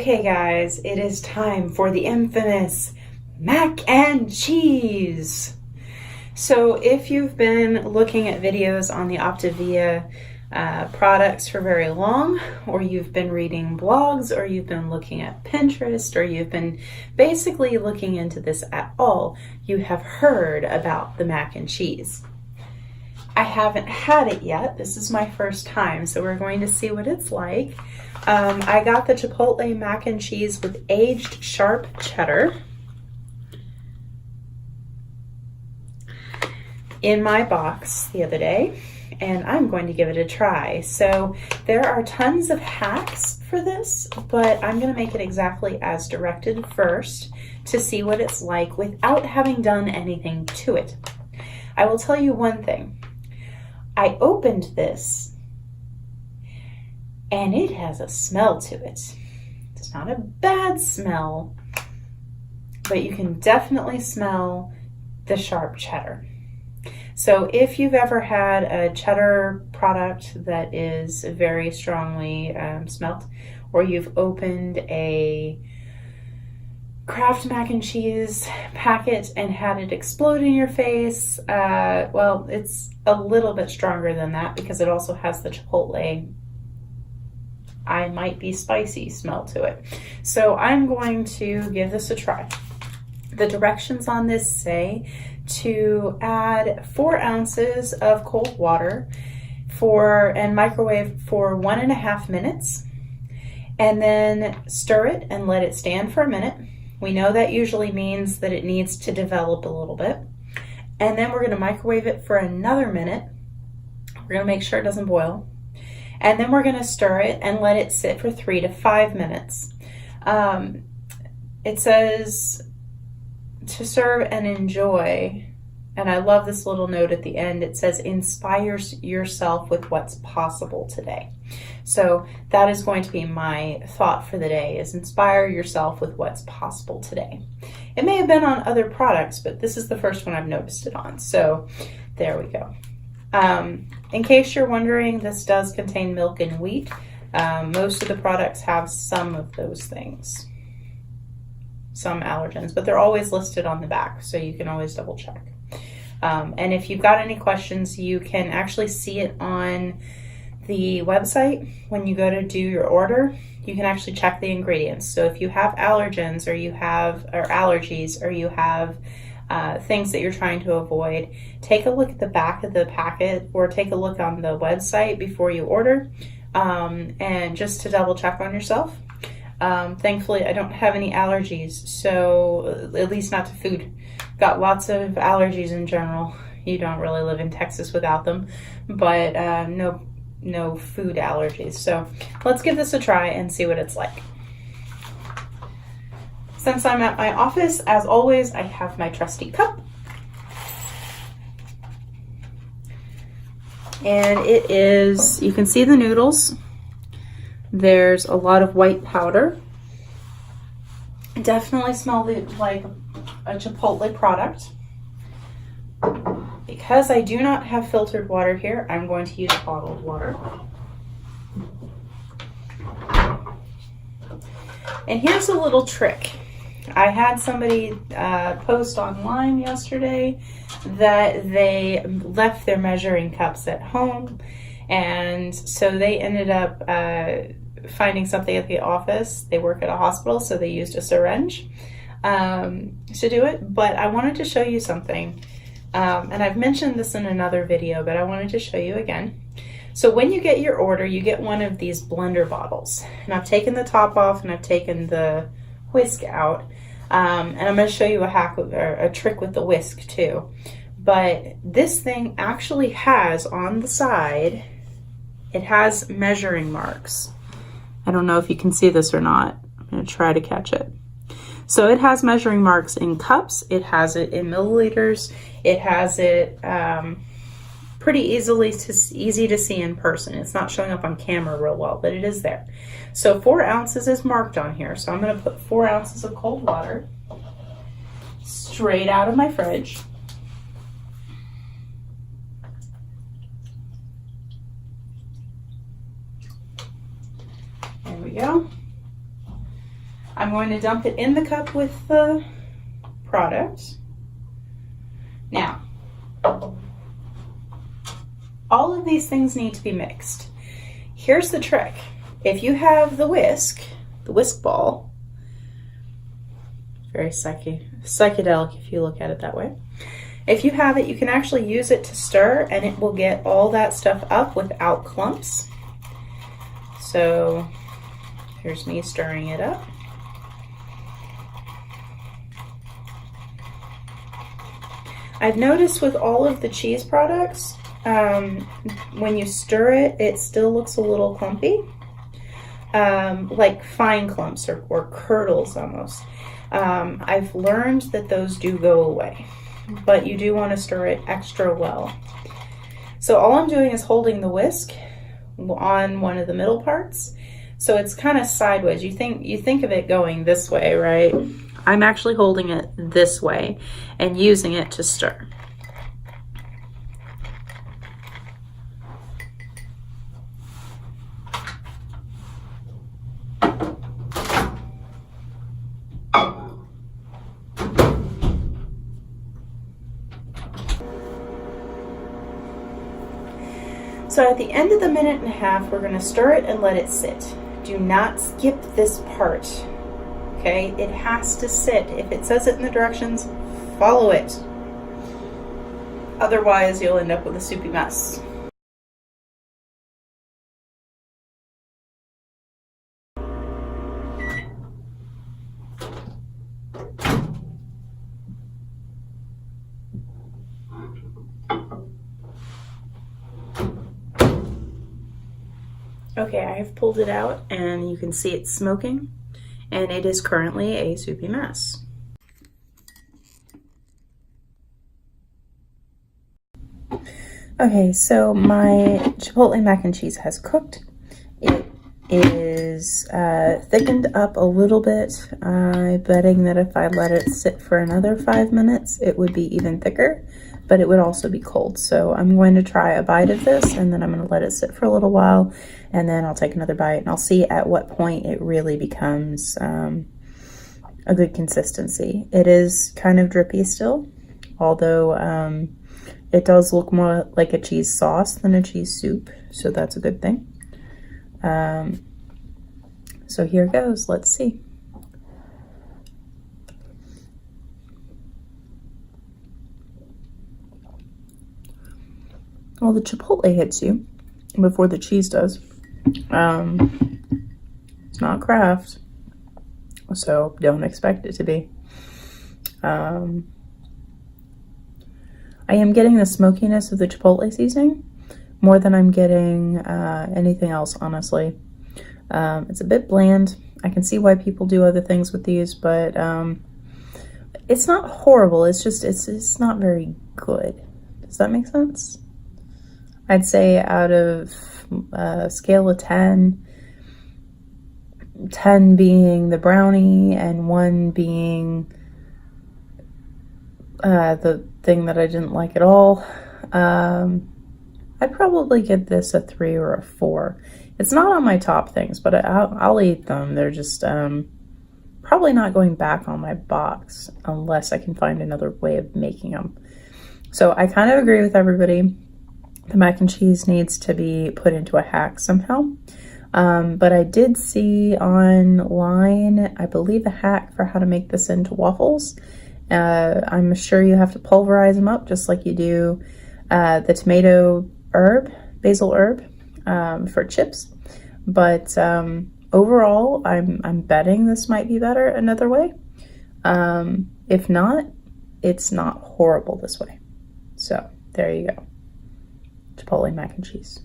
Okay guys, it is time for the infamous mac and cheese. So if you've been looking at videos on the OPTAVIA products for very long, or you've been reading blogs, or you've been looking at Pinterest, or you've been basically looking into this at all, you have heard about the mac and cheese. I haven't had it yet. This is my first time, so we're going to see what it's like. I got the Chipotle mac and cheese with aged sharp cheddar in my box the other day, and I'm going to give it a try. So there are tons of hacks for this, but I'm going to make it exactly as directed first to see what it's like without having done anything to it. I will tell you one thing. I opened this and it has a smell to it. It's not a bad smell, but you can definitely smell the sharp cheddar. So if you've ever had a cheddar product that is very strongly smelt, or you've opened a Kraft mac and cheese packet and had it explode in your face, well, it's a little bit stronger than that because it also has the Chipotle I might be spicy smell to it. So I'm going to give this a try. The directions on this say to add 4 ounces of cold water and microwave for 1.5 minutes, and then stir it and let it stand for a minute. We know that usually means that it needs to develop a little bit. And then we're going to microwave it for another minute. We're going to make sure it doesn't boil. And then we're going to stir it and let it sit for 3 to 5 minutes. It says to serve and enjoy. And I love this little note at the end. It says, inspire yourself with what's possible today. So that is going to be my thought for the day, is inspire yourself with what's possible today. It may have been on other products, but this is the first one I've noticed it on. So there we go. In case you're wondering, this does contain milk and wheat. Most of the products have some of those things, some allergens, but they're always listed on the back, so you can always double check. And if you've got any questions, you can actually see it on the website. When you go to do your order, you can actually check the ingredients. So if you have allergens, or allergies, or you have things that you're trying to avoid, take a look at the back of the packet, or take a look on the website before you order, and just to double check on yourself. Thankfully, I don't have any allergies, so at least not to food. Got lots of allergies in general. You don't really live in Texas without them, but no food allergies. So let's give this a try and see what it's like. Since I'm at my office, as always, I have my trusty cup. And it is, you can see the noodles. There's a lot of white powder. It definitely smells like a Chipotle product. Because I do not have filtered water here, I'm going to use bottled water. And here's a little trick. I had somebody post online yesterday that they left their measuring cups at home, and so they ended up finding something at the office. They work at a hospital, so they used a syringe to do it. But I wanted to show you something, and I've mentioned this in another video, but I wanted to show you again. So when you get your order, you get one of these blender bottles, and I've taken the top off and I've taken the whisk out, and I'm going to show you a hack or a trick with the whisk too. But this thing actually has on the side, it has measuring marks. I don't know if you can see this or not. I'm going to try to catch it. So it has measuring marks in cups, it has it in milliliters, it has it pretty easy to see in person. It's not showing up on camera real well, but it is there. So 4 ounces is marked on here. So I'm going to put 4 ounces of cold water straight out of my fridge. There we go. I'm going to dump it in the cup with the product. Now, all of these things need to be mixed. Here's the trick. If you have the whisk ball, very psychedelic if you look at it that way. If you have it, you can actually use it to stir, and it will get all that stuff up without clumps. So here's me stirring it up. I've noticed with all of the cheese products, when you stir it, it still looks a little clumpy, like fine clumps or curdles almost. I've learned that those do go away, but you do want to stir it extra well. So all I'm doing is holding the whisk on one of the middle parts, so it's kind of sideways. You think of it going this way, right? I'm actually holding it this way and using it to stir. So at the end of the 1.5 minutes, we're going to stir it and let it sit. Do not skip this part. Okay, it has to sit. If it says it in the directions, follow it. Otherwise, you'll end up with a soupy mess. Okay, I have pulled it out and you can see it's smoking, and it is currently a soupy mess. Okay, so my Chipotle mac and cheese has cooked. It is thickened up a little bit. I'm betting that if I let it sit for another 5 minutes, it would be even thicker, but it would also be cold. So I'm going to try a bite of this, and then I'm going to let it sit for a little while, and then I'll take another bite, and I'll see at what point it really becomes a good consistency. It is kind of drippy still, although it does look more like a cheese sauce than a cheese soup, so that's a good thing. So here goes. Let's see. Well, the Chipotle hits you before the cheese does. It's not Kraft, so don't expect it to be. I am getting the smokiness of the Chipotle seasoning more than I'm getting anything else, honestly. It's a bit bland. I can see why people do other things with these, but it's not horrible. It's just, it's not very good. Does that make sense? I'd say out of a scale of 10, 10 being the brownie and 1 being the thing that I didn't like at all, I'd probably give this a 3 or a 4. It's not on my top things, but I'll eat them. They're just probably not going back on my box unless I can find another way of making them. So I kind of agree with everybody. The mac and cheese needs to be put into a hack somehow. But I did see online, I believe, a hack for how to make this into waffles. I'm sure you have to pulverize them up just like you do the tomato herb, basil herb, for chips. But overall, I'm betting this might be better another way. If not, it's not horrible this way. So there you go. Chipotle mac and cheese.